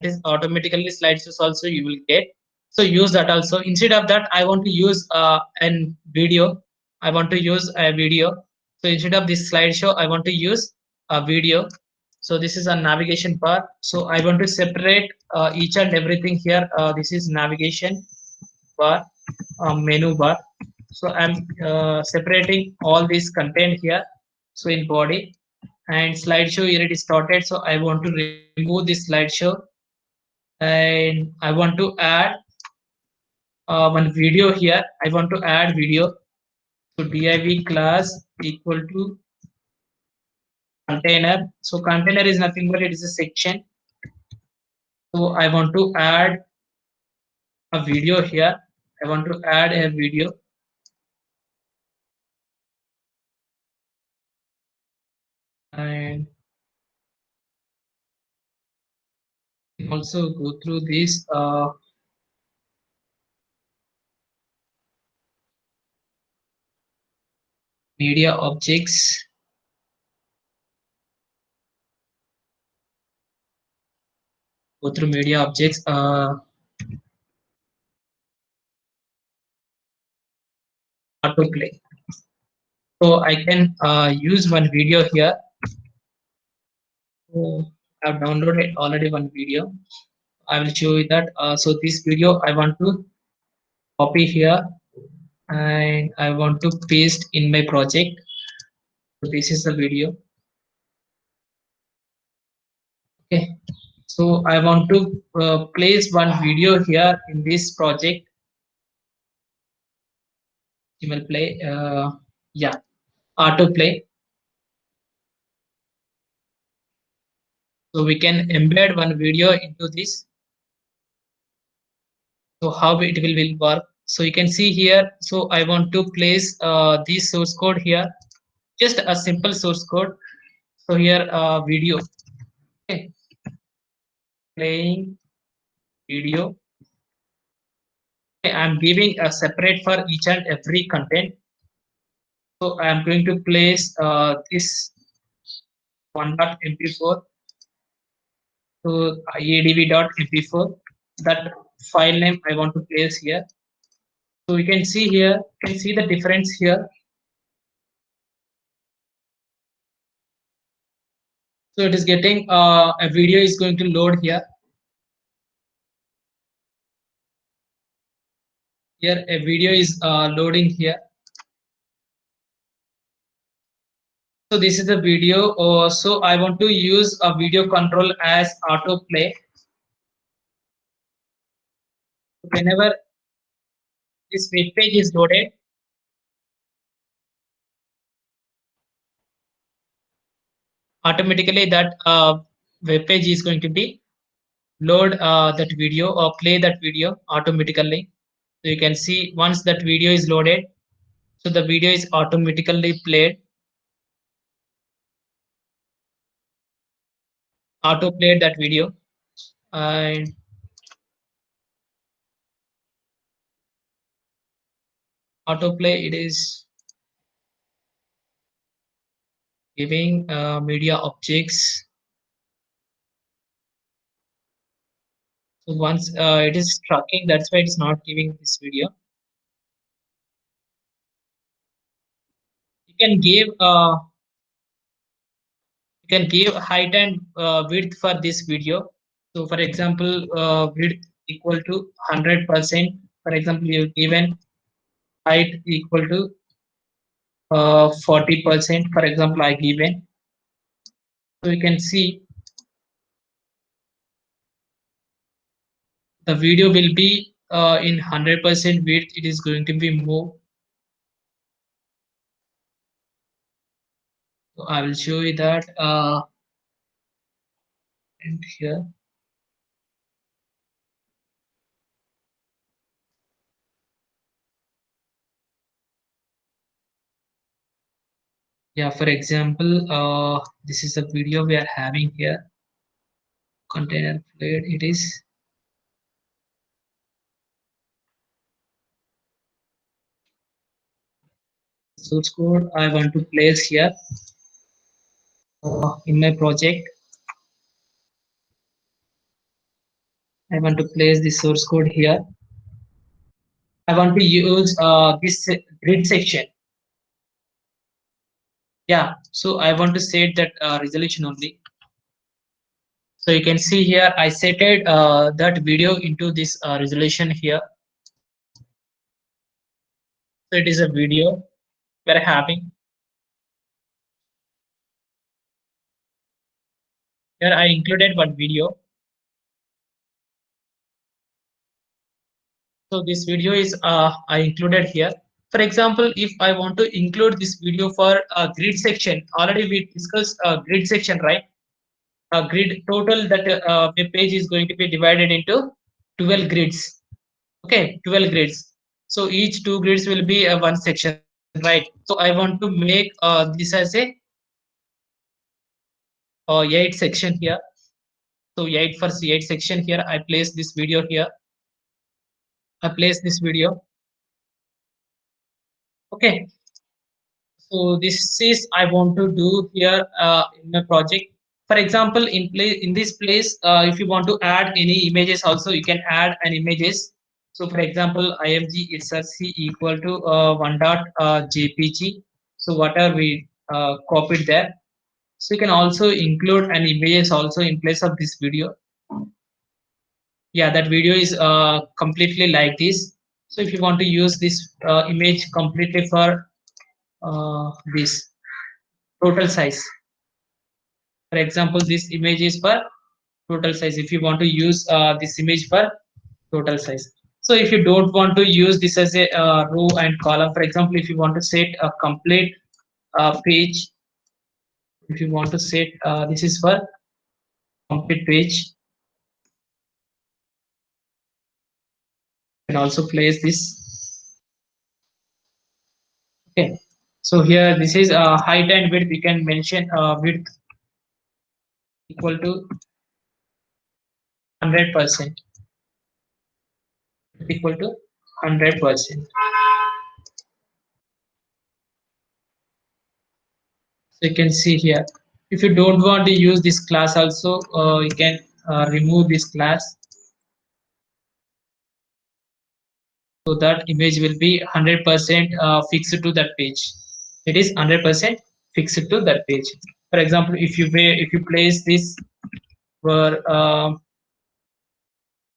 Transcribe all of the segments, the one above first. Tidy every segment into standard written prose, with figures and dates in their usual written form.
is automatically slideshows also you will get. So use that also. Instead of that, I want to use an video. I want to use a video. So instead of this slideshow, I want to use a video. So this is a navigation bar. So I want to separate each and everything here. This is navigation bar, menu bar. So I'm separating all this content here. So in body and slideshow here it is started. So I want to remove this slideshow and I want to add one video here. I want to add video. So div class equal to container. So container is nothing but it is a section. So I want to add a video here. I want to add a video and also go through this media objects. Go through media objects. Autoplay. So I can use one video here. So I've downloaded already one video. I will show you that. So this video I want to copy here and I want to paste in my project. So this is the video. Okay. So I want to place one video here in this project. You will play. Yeah, autoplay. So we can embed one video into this. So how it will work. So you can see here. So I want to place this source code here. Just a simple source code. So here video. Okay. Playing video. Okay, I'm giving a separate for each and every content. So I'm going to place this 1.mp4 to adv.mp4. That file name I want to place here. So you can see here, you can see the difference here. So it is getting a video is going to load here. Here a video is loading here. So this is the video. So I want to use a video control as autoplay. Whenever this web page is loaded, automatically that web page is going to be load that video or play that video automatically. So you can see once that video is loaded, so the video is automatically played, auto played that video, and autoplay it is giving media objects. So once it is tracking, that's why it's not giving this video. You can give height and width for this video. So for example, width equal to 100%. For example, you've given height equal to 40%. For example, I given. So you can see the video will be in 100% width. It is going to be more. So I will show you that and here. Yeah, for example, this is a video we are having here. Container played. It is source code I want to place here in my project. I want to place the source code here. I want to use this grid section. Yeah, so I want to set that resolution only. So you can see here, I set it that video into this resolution here. So it is a video we're having. Here I included one video. So this video is I included here. For example, if I want to include this video for a grid section, already we discussed grid section, right? A grid total that web page is going to be divided into 12 grids. Okay, 12 grids. So each two grids will be one section, right? So I want to make this as a 8 section here. So 8 section here. I place this video here. I place this video. Okay. So this is I want to do here in my project. For example, in this place, if you want to add any images, also you can add an images. So for example, img it's a c equal to one dot jpg. So whatever we copied there. So you can also include an images also in place of this video. Yeah, that video is completely like this. So if you want to use this image completely for this total size, for example, this image is for total size. If you want to use this image for total size, so if you don't want to use this as a row and column, for example, if you want to set a complete page, if you want to set this is for complete page, you can also place this. Okay, so here this is height and width. We can mention width equal to 100%, equal to 100%. So you can see here, if you don't want to use this class also, you can remove this class, so that image will be 100% fixed to that page. It is 100% fixed to that page. For example, if you place this for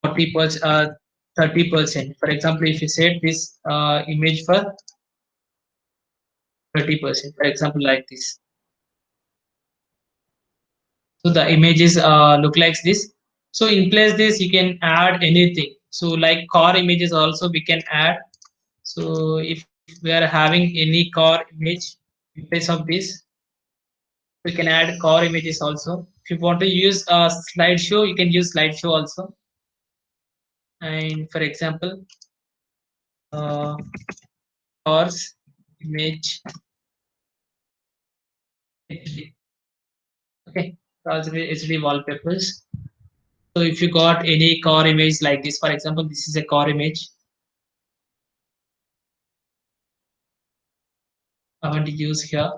40%, 30%. For example, if you set this image for 30%, for example, like this. So the images look like this. So in place this, you can add anything. So like core images also we can add. So if we are having any core image in place of this, we can add core images also. If you want to use a slideshow, you can use slideshow also. And for example, uh, cores image HD. Okay, cores HD wallpapers. So if you got any core image like this, for example, this is a core image. I want to use here.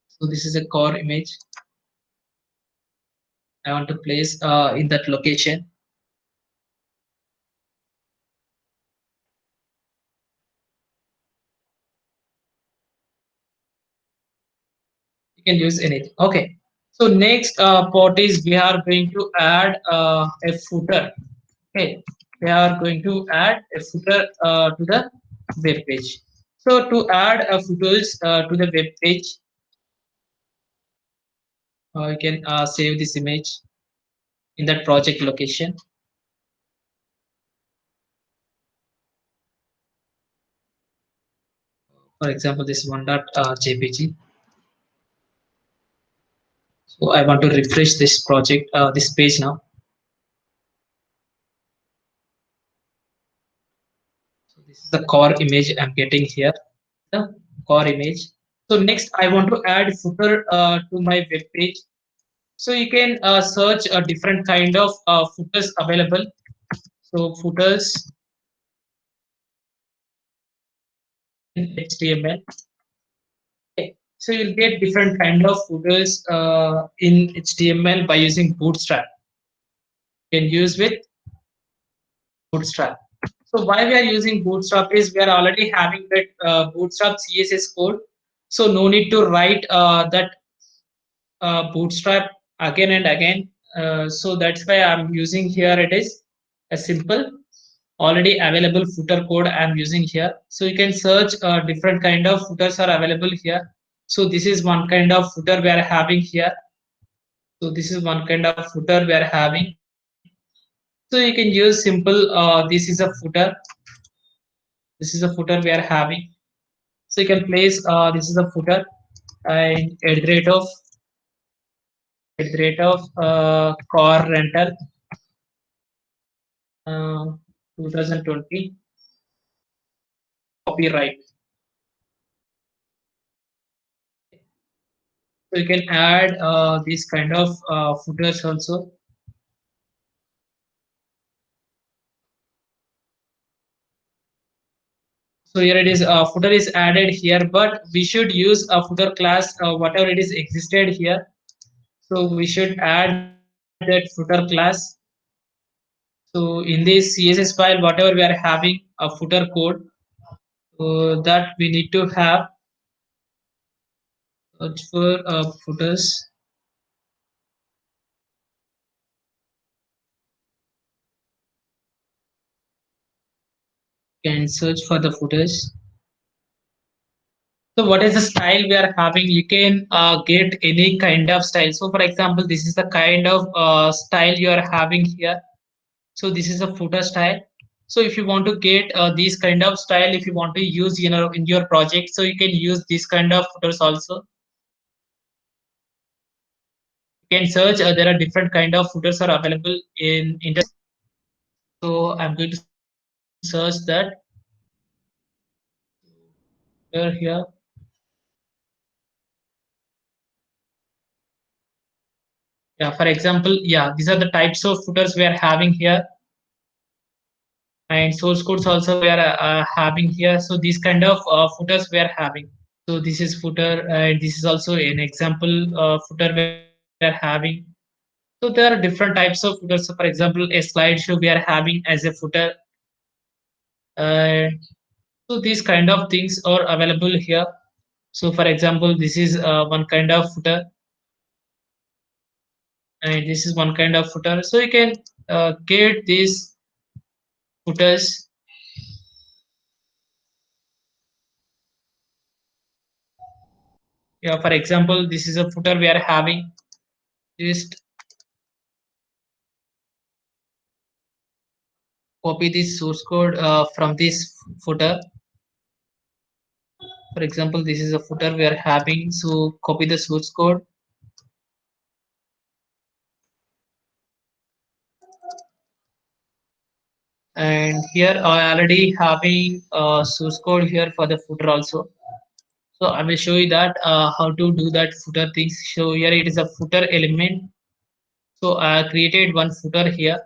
So this is a core image. I want to place in that location. You can use anything. Okay. So next part is we are going to add a footer. Okay. We are going to add a footer to the web page. So to add a footers to the web page, you can save this image in that project location. For example, this one dot jpg. So I want to refresh this project, this page now. So this is the core image I'm getting here, the core image. So next I want to add footer to my web page. So you can search a different kind of footers available. So footers in HTML. Okay. So you'll get different kind of footers in HTML by using Bootstrap. You can use with Bootstrap. So why we are using Bootstrap is we are already having that Bootstrap CSS code. So no need to write that Bootstrap again and again. So that's why I'm using here. It is a simple already available footer code I'm using here. So you can search different kind of footers are available here. So this is one kind of footer we are having here. So this is one kind of footer we are having. So you can use simple. This is a footer. This is a footer we are having. So you can place. This is a footer and at the rate of car rental 2020 copyright. So you can add these kind of footers also. So here it is, footer is added here, but we should use a footer class, whatever it is existed here. So we should add that footer class. So in this CSS file, whatever we are having a footer code, that we need to have search for footers. Can search for the footers. So what is the style we are having? You can get any kind of style. So for example, this is the kind of style you are having here. So this is a footer style. So if you want to get this kind of style, if you want to use in your project, so you can use this kind of footers also. You can search. There are different kind of footers are available in internet. So I'm going to search that here. Yeah, for example, yeah, these are the types of footers we are having here, and source codes also we are having here. So these kind of footers we are having. So this is footer, and this is also an example footer we are having. So there are different types of footers. So for example, a slideshow we are having as a footer. Uh, so these kind of things are available here. So for example, this is one kind of footer, and this is one kind of footer. So you can get these footers. Yeah, for example, this is a footer we are having. Just copy this source code from this footer. For example, this is a footer we are having. So copy the source code, and here I already having source code here for the footer also. So I will show you that how to do that footer things. So here it is a footer element. So I created one footer here.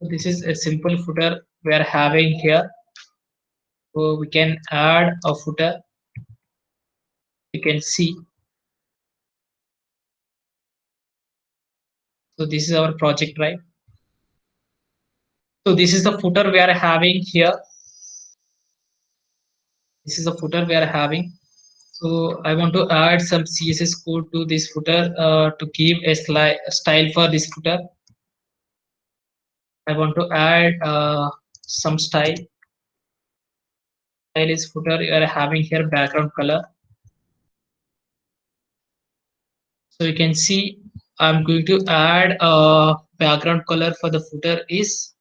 So this is a simple footer we are having here. So we can add a footer. You can see. So this is our project, right? So this is the footer we are having here. This is the footer we are having. So I want to add some CSS code to this footer to give a style for this footer. I want to add some style. Style is footer you are having here background color. So you can see I'm going to add a background color for the footer is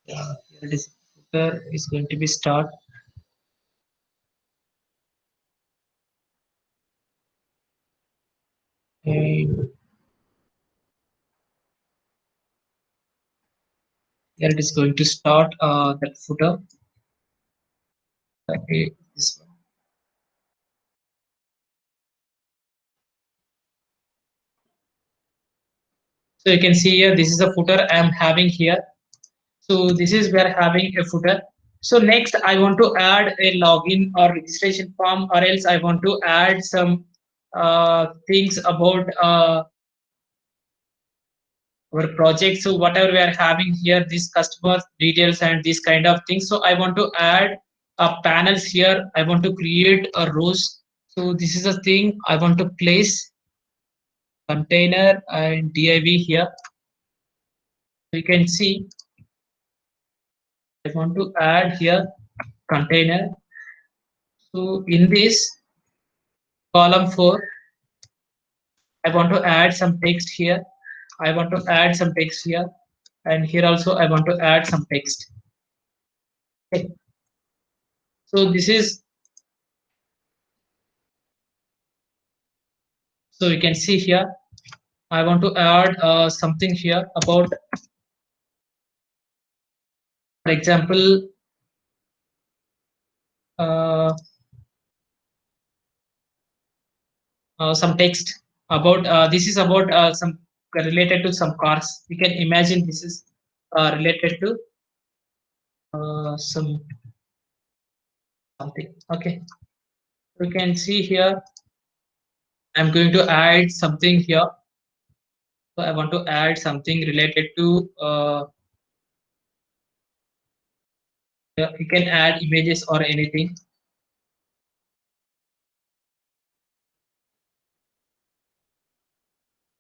here it is. Footer is going to be start, and here it is going to start that footer. Okay, this one. So you can see here this is a footer I am having here. So this is where having a footer. So next I want to add a login or registration form, or else I want to add some things about our project. So whatever we are having here, these customer details and these kind of things. So I want to add panels here. I want to create a rows. So this is a thing I want to place container and div here. You can see I want to add here container. So in this column 4, I want to add some text here. I want to add some text here, and here also I want to add some text. Okay. So this is, so you can see here I want to add something here about, for example, uh, some text about this is about some related to some cars. You can imagine this is related to some something. Okay, we can see here I'm going to add something here. So I want to add something related to you can add images or anything.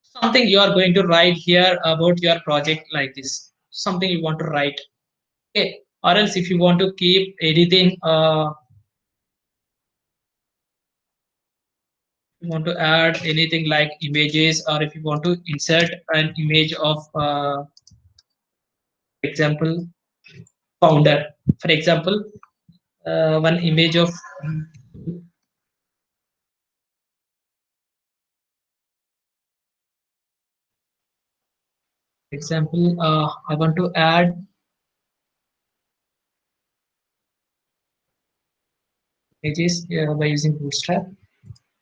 Something you are going to write here about your project like this. Something you want to write. Okay. Or else if you want to keep editing, you want to add anything like images, or if you want to insert an image of, example, founder. For example, one image of example. I want to add images by using Bootstrap.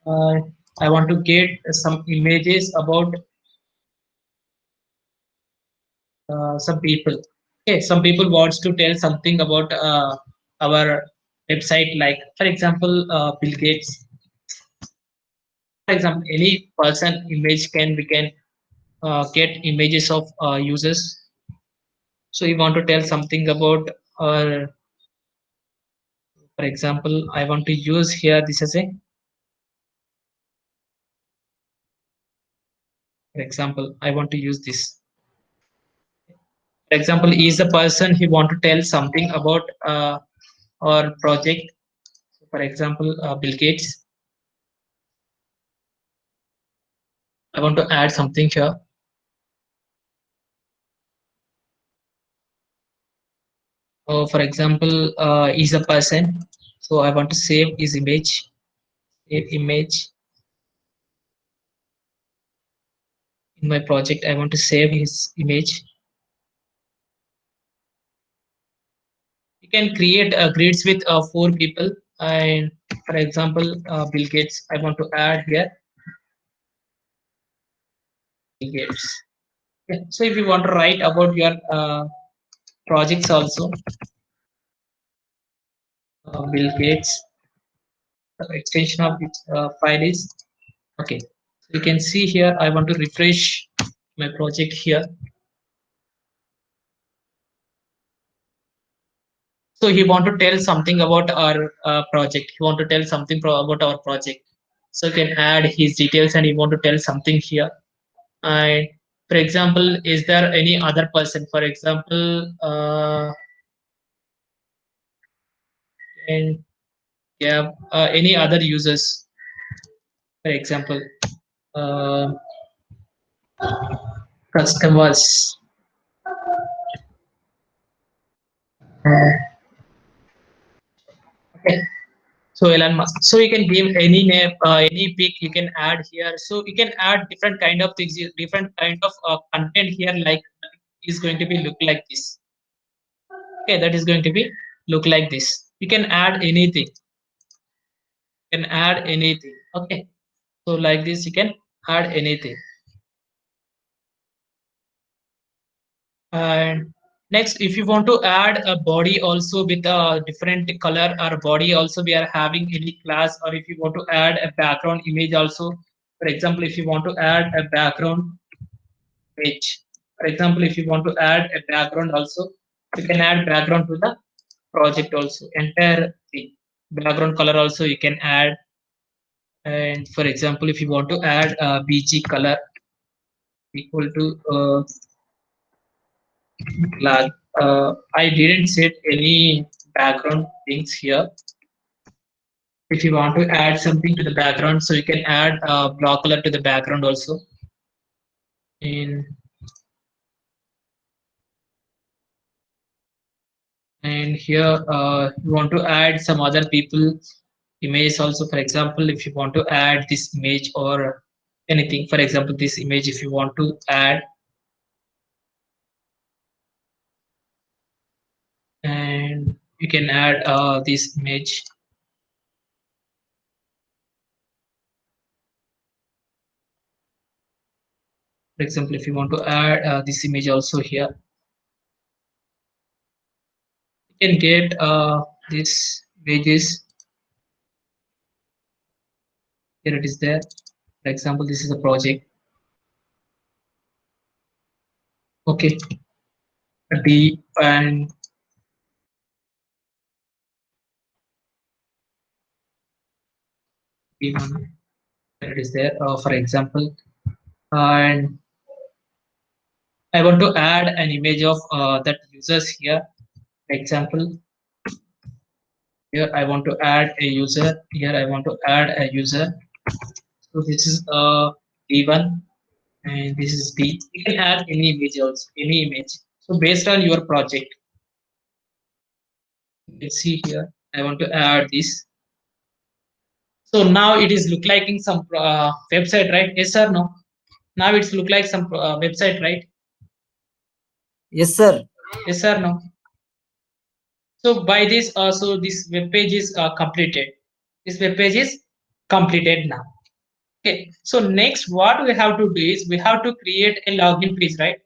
Uh, I want to get some images about some people. Okay, some people wants to tell something about our website, like for example, Bill Gates. For example, any person image can we can get images of users. So you want to tell something about, for example, I want to use here this as a, for example, I want to use this. For example, is a person he want to tell something about our project. For example, Bill Gates. I want to add something here. For example, is a person. So I want to save his image. Save image in my project. I want to save his image. You can create grids with 4 people. And for example, Bill Gates. I want to add here Bill Gates. Okay. So if you want to write about your projects also, Bill Gates. The extension of its file is okay. So you can see here. I want to refresh my project here. So he want to tell something about our project. He want to tell something about our project. So you can add his details, and he want to tell something here. And for example, is there any other person? For example, and yeah, any other users? For example, uh, customers. Okay. So Elon Musk. So you can give any name, any pic you can add here. So you can add different kind of things, different kind of content here. Like is going to be look like this. Okay, that is going to be look like this. You can add anything. You can add anything. Okay, so like this you can add anything. And Next, if you want to add a body also with a different color or body also we are having any class, or if you want to add a background image also, for example, if you want to add a background page, for example, if you want to add a background also, you can add background to the project also, entire thing. Background color also you can add. And for example, if you want to add a BG color equal to black, I didn't set any background things here. If you want to add something to the background, so you can add a block color to the background also. And here you want to add some other people image also. For example, if you want to add this image or anything, for example, this image, if you want to add, and you can add this image. For example, if you want to add this image also here, you can get this images. Here it is there. For example, this is a project. Okay, D and D1. Here it is there. For example, and I want to add an image of that users here. For example, here I want to add a user. Here I want to add a user. So this is D1 and this is D. You can add any image also, any image. So based on your project, let's see here. I want to add this. So now it is look like in some website, right? Yes or no? Now it's look like some website, right? Yes, sir. Yes or no? So by this, so this web page is completed. This web page is completed now. Okay. So next, what we have to do is we have to create a login page, right?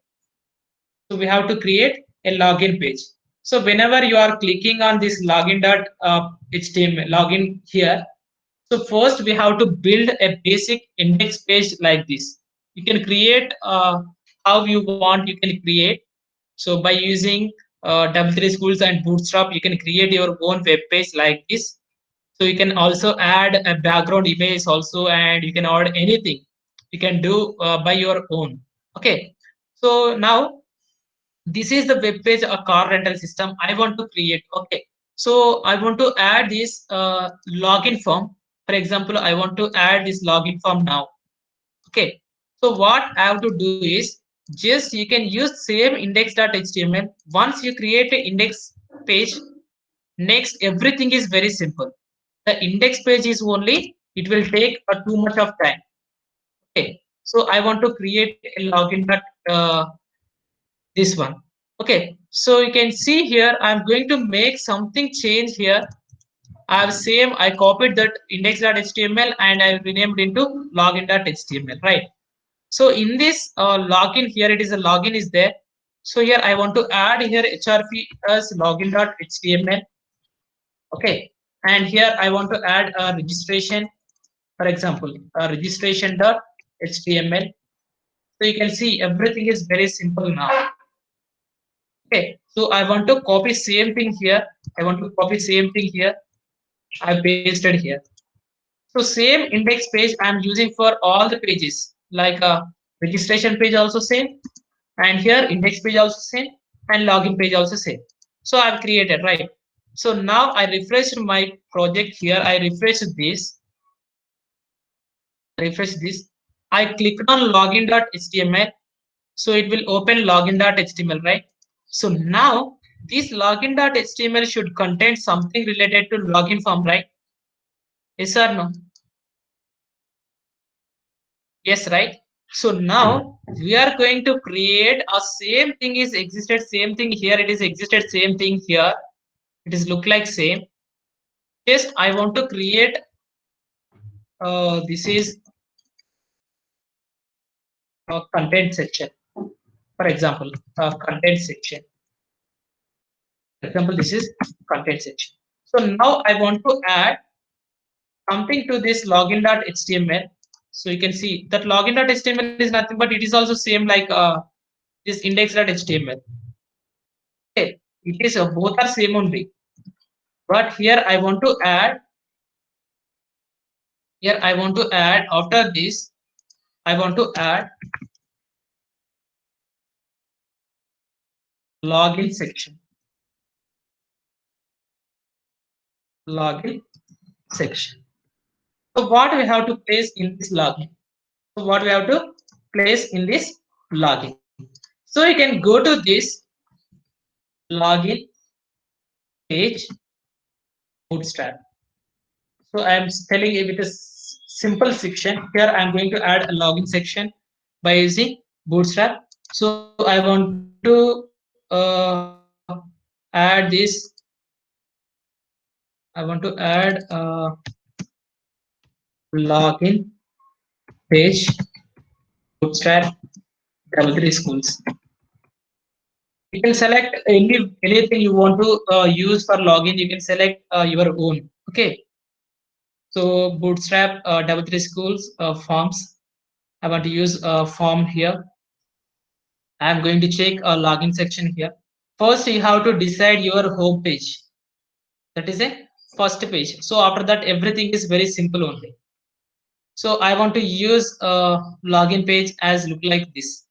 So we have to create a login page. So whenever you are clicking on this login.html login here, so first we have to build a basic index page like this. You can create how you want. You can create. So by using W3 Schools and Bootstrap, you can create your own web page like this. So you can also add a background image also, and you can add anything. You can do by your own. Okay. So now this is the web page a car rental system I want to create. Okay, so I want to add this login form. For example, I want to add this login form now. Okay, so what I have to do is just you can use same index.html. Once you create an index page, next everything is very simple. The index page is only, it will take too much of time. Okay, so I want to create a login dot this one. Okay, so you can see here I'm going to make something change here. I've same, I copied that index.html and I renamed into login.html, right? So in this login here, it is a login is there. So here I want to add here hrp as login.html. Okay, and here I want to add a registration, for example, a registration.html. So you can see everything is very simple now. Okay, so I want to copy same thing here. I want to copy same thing here. I pasted here. So same index page I'm using for all the pages, like registration page also same, and here index page also same, and login page also same. So I've created, right. So now I refreshed my project here. I refresh this. Refresh this. I clicked on login.html. So it will open login.html, right? So now this login.html should contain something related to login form, right? Yes or no? Yes, right? So now we are going to create a same thing is existed, same thing here, it is existed, same thing here. It is look like same. Just I want to create this is a content section. For example, a content section. For example, this is content section. So now I want to add something to this login.html. So you can see that login.html is nothing but it is also same like this index.html. Okay, it is both are same only. But here I want to add after this I want to add login section. Login section. So what we have to place in this login? So what we have to place in this login? So you can go to this login page bootstrap. So I am telling you with a simple section. Here I am going to add a login section by using bootstrap. So I want to add this. I want to add login page bootstrap double 3 schools. You can select anything you want to use for login. You can select your own. Okay. So bootstrap double 3 schools forms. I want to use a form here. I'm going to check a login section here. First, you have to decide your home page. That is a first page. So after that, everything is very simple only. So I want to use a login page as look like this.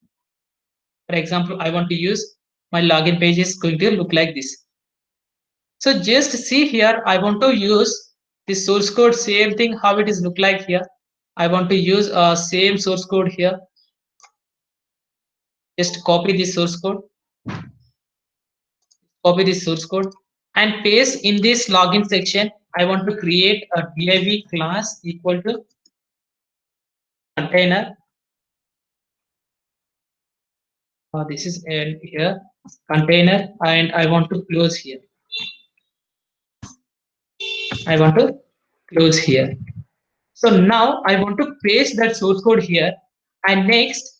For example, I want to use my login page is going to look like this. So just see here, I want to use the source code, same thing how it is look like here. I want to use a same source code here. Just copy this source code, and paste in this login section. I want to create a div class equal to container. This is here container, and I want to close here. I want to close here. So now I want to paste that source code here, and next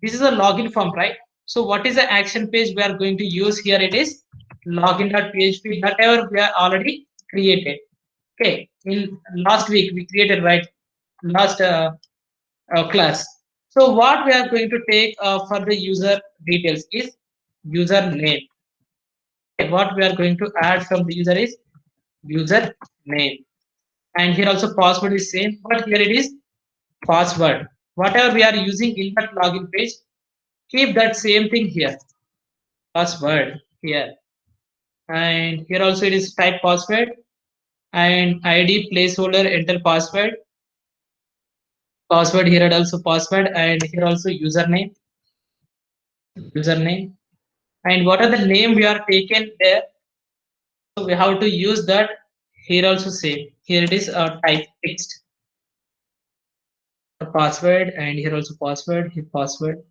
this is a login form, right? So what is the action page we are going to use here? It is login.php, whatever we are already created. Okay, in last week we created, right? Last class. So what we are going to take for the user details is username. Okay, what we are going to add from the user is user name, and here also password is same, but here it is password. Whatever we are using in that login page, keep that same thing here. Password here, and here also it is type password and ID placeholder enter password. Password here and also password, and here also username, and what are the name we are taken there. So we have to use that here also same. Here it is type text password, and here also password, here password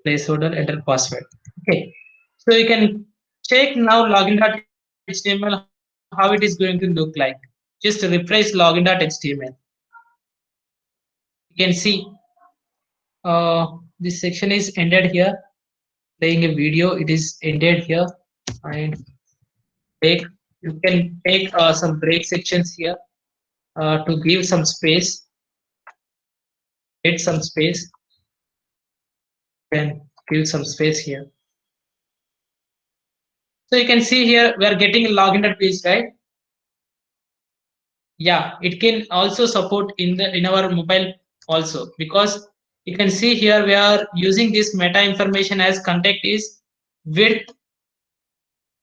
placeholder enter password. Okay, so you can check now login.html how it is going to look like. Just refresh login.html. You can see this section is ended here. Playing a video, it is ended here, and take you can take some break sections here to give some space, get some space, and give some space here. So you can see here we are getting a login.page, right? Yeah, it can also support in our mobile also, because you can see here we are using this meta information as contact is width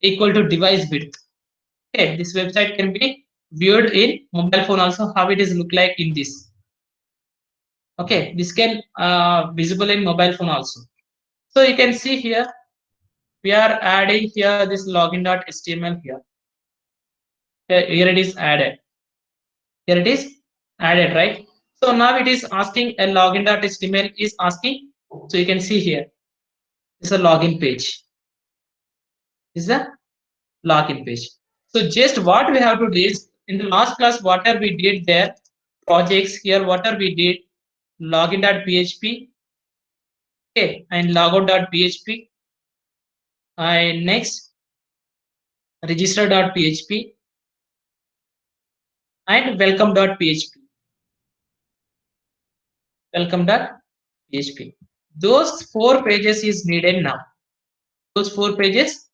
equal to device width. Okay, this website can be viewed in mobile phone also, how it is look like in this. Okay, this can visible in mobile phone also. So you can see here we are adding here this login.html here. Here it is added. Here it is added, right? So now it is asking a login.html is asking. So you can see here this is a login page. This is a login page. So just what we have to do is in the last class, whatever we did there, projects here, whatever we did, login.php, okay, and logout.php, and next register.php, and welcome.php. Welcome.php. Those 4 pages is needed now. Those 4 pages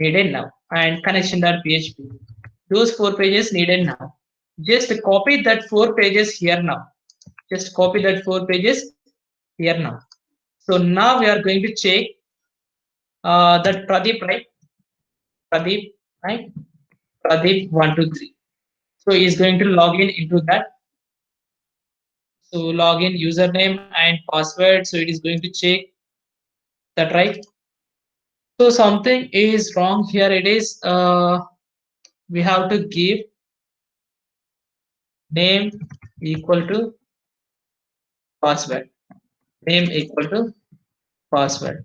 needed now. And connection.php. Those 4 pages needed now. Just copy that 4 pages here now. Just copy that 4 pages here now. So now we are going to check that Pradeep, right? Pradeep, right? Pradeep 123. So he's going to log in into that. So login username and password. So it is going to check that, right? So something is wrong here. It is we have to give name equal to password. Name equal to password.